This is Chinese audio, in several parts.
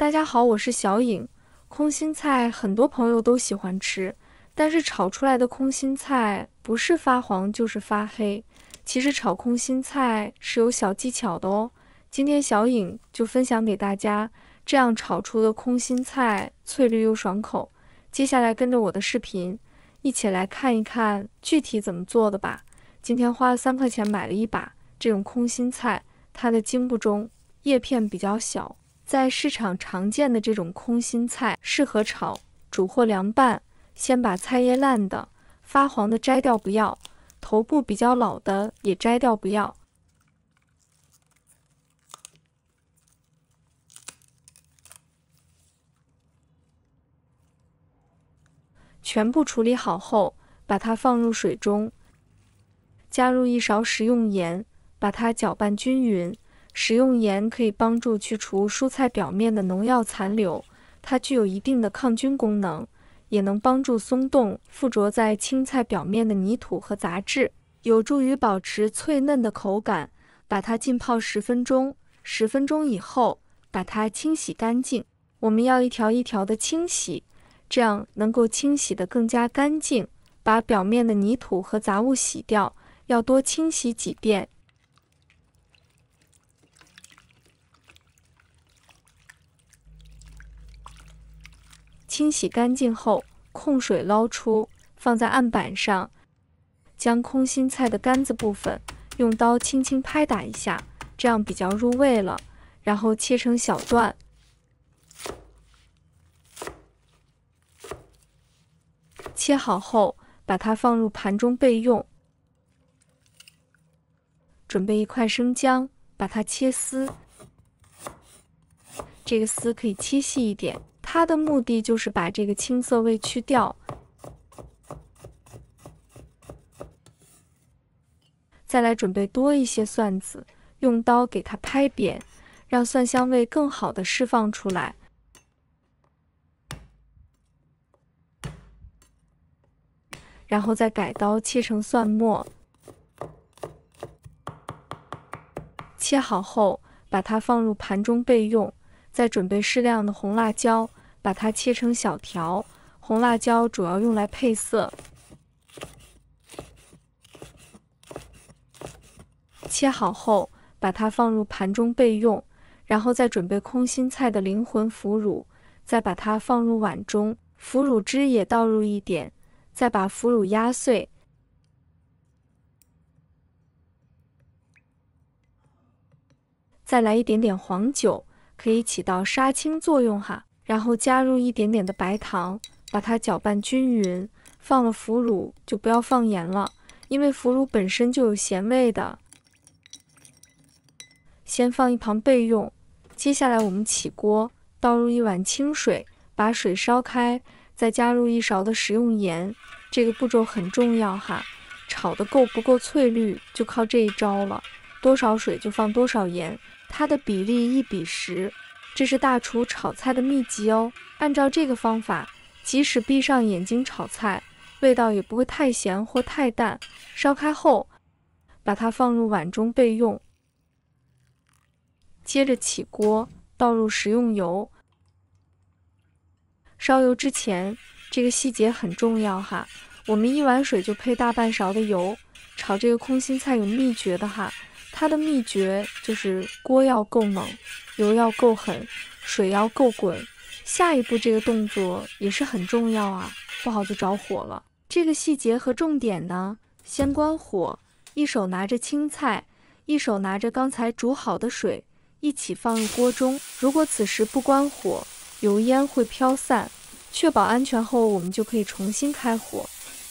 大家好，我是小颖。空心菜很多朋友都喜欢吃，但是炒出来的空心菜不是发黄就是发黑。其实炒空心菜是有小技巧的哦。今天小颖就分享给大家，这样炒出的空心菜翠绿又爽口。接下来跟着我的视频，一起来看一看具体怎么做的吧。今天花了3块钱买了一把这种空心菜，它的茎不中，叶片比较小。在市场常见的这种空心菜适合炒，煮或凉拌。先把菜叶烂的、发黄的摘掉不要，头部比较老的也摘掉不要。全部处理好后，把它放入水中，加入1勺食用盐，把它搅拌均匀。食用盐可以帮助去除蔬菜表面的农药残留，它具有一定的抗菌功能，也能帮助松动附着在青菜表面的泥土和杂质，有助于保持脆嫩的口感。把它浸泡10分钟，10分钟以后把它清洗干净。我们要一条一条的清洗，这样能够清洗得更加干净，把表面的泥土和杂物洗掉，要多清洗几遍。清洗干净后，控水捞出，放在案板上。将空心菜的干子部分用刀轻轻拍打一下，这样比较入味了。然后切成小段。切好后，把它放入盘中备用。准备1块生姜，把它切丝。这个丝可以切细一点。它的目的就是把这个青涩味去掉。再来准备多一些蒜子，用刀给它拍扁，让蒜香味更好的释放出来。然后再改刀切成蒜末。切好后，把它放入盘中备用。再准备适量的红辣椒，把它切成小条。红辣椒主要用来配色。切好后，把它放入盘中备用。然后再准备空心菜的灵魂腐乳，再把它放入碗中，腐乳汁也倒入一点，再把腐乳压碎。再来一点点黄酒。可以起到杀青作用哈，然后加入一点点的白糖，把它搅拌均匀。放了腐乳就不要放盐了，因为腐乳本身就有咸味的。先放一旁备用。接下来我们起锅，倒入1碗清水，把水烧开，再加入1勺的食用盐。这个步骤很重要哈，炒的够不够翠绿就靠这一招了。多少水就放多少盐。它的比例1比10，这是大厨炒菜的秘籍哦。按照这个方法，即使闭上眼睛炒菜，味道也不会太咸或太淡。烧开后，把它放入碗中备用。接着起锅，倒入食用油。烧油之前，这个细节很重要哈，我们1碗水就配大半勺的油。炒这个空心菜有秘诀的哈。它的秘诀就是锅要够猛，油要够狠，水要够滚。下一步这个动作也是很重要啊，不好就着火了。这个细节和重点呢，先关火，一手拿着青菜，一手拿着刚才煮好的水，一起放入锅中。如果此时不关火，油烟会飘散。确保安全后，我们就可以重新开火。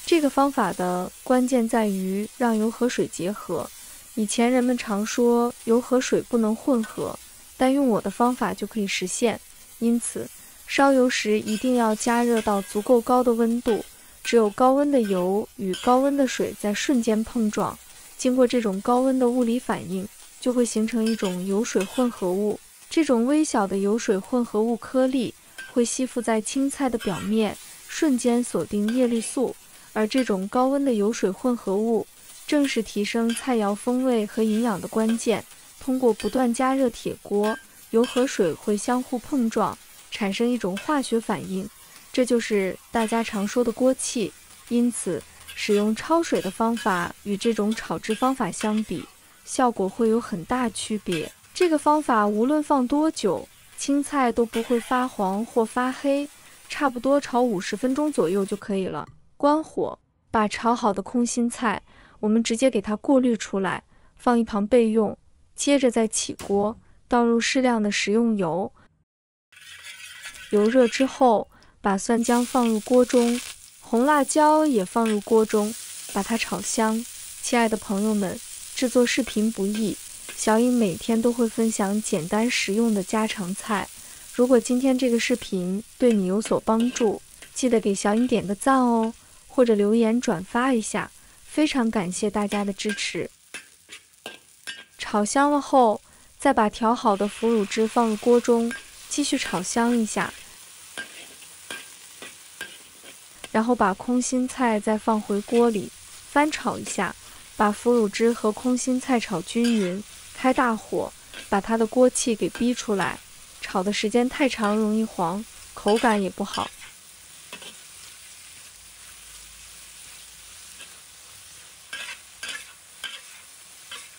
这个方法的关键在于让油和水结合。以前人们常说油和水不能混合，但用我的方法就可以实现。因此，烧油时一定要加热到足够高的温度，只有高温的油与高温的水在瞬间碰撞，经过这种高温的物理反应，就会形成一种油水混合物。这种微小的油水混合物颗粒会吸附在青菜的表面，瞬间锁定叶绿素，而这种高温的油水混合物正是提升菜肴风味和营养的关键。通过不断加热铁锅，油和水会相互碰撞，产生一种化学反应，这就是大家常说的锅气。因此，使用焯水的方法与这种炒制方法相比，效果会有很大区别。这个方法无论放多久，青菜都不会发黄或发黑，差不多炒50分钟左右就可以了。关火，把炒好的空心菜，我们直接给它过滤出来，放一旁备用。接着再起锅，倒入适量的食用油。油热之后，把蒜姜放入锅中，红辣椒也放入锅中，把它炒香。亲爱的朋友们，制作视频不易，小颖每天都会分享简单实用的家常菜。如果今天这个视频对你有所帮助，记得给小颖点个赞哦，或者留言转发一下，非常感谢大家的支持。炒香了后，再把调好的腐乳汁放入锅中，继续炒香一下，然后把空心菜再放回锅里，翻炒一下，把腐乳汁和空心菜炒均匀，开大火，把它的锅气给逼出来。炒的时间太长容易黄，口感也不好。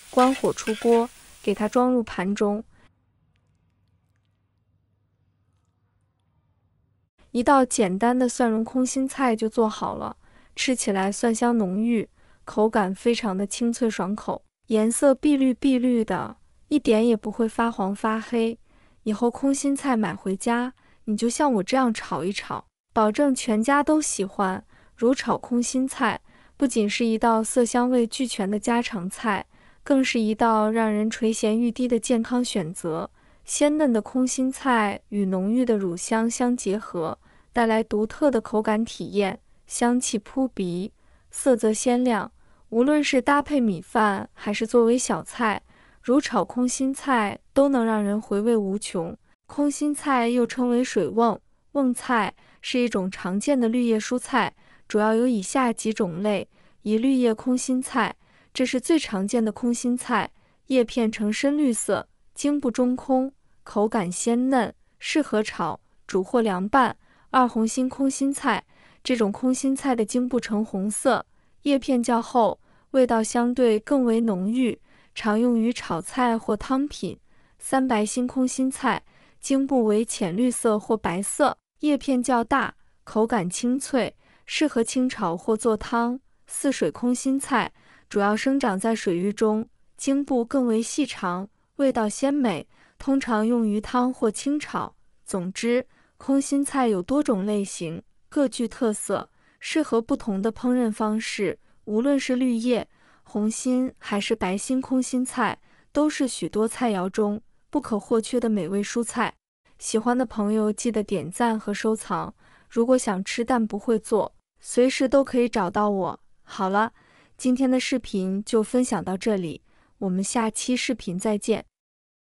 关火出锅，给它装入盘中。一道简单的蒜蓉空心菜就做好了，吃起来蒜香浓郁，口感非常的清脆爽口，颜色碧绿碧绿的，一点也不会发黄发黑。以后空心菜买回家，你就像我这样炒一炒，保证全家都喜欢。如炒空心菜不仅是一道色香味俱全的家常菜，更是一道让人垂涎欲滴的健康选择。鲜嫩的空心菜与浓郁的乳香相结合，带来独特的口感体验，香气扑鼻，色泽鲜亮。无论是搭配米饭还是作为小菜，如炒空心菜都能让人回味无穷。空心菜又称为水瓮、瓮菜，是一种常见的绿叶蔬菜，主要有以下几种类：一、绿叶空心菜，这是最常见的空心菜，叶片呈深绿色，茎部中空，口感鲜嫩，适合炒、煮或凉拌。二、红心空心菜，这种空心菜的茎部呈红色，叶片较厚，味道相对更为浓郁，常用于炒菜或汤品。三、白心空心菜，茎部为浅绿色或白色，叶片较大，口感清脆，适合清炒或做汤。四、水空心菜，主要生长在水域中，茎部更为细长，味道鲜美，通常用于汤或清炒。总之，空心菜有多种类型，各具特色，适合不同的烹饪方式。无论是绿叶、红心还是白心空心菜，都是许多菜肴中不可或缺的美味蔬菜。喜欢的朋友记得点赞和收藏。如果想吃但不会做，随时都可以找到我。好了，今天的视频就分享到这里，我们下期视频再见。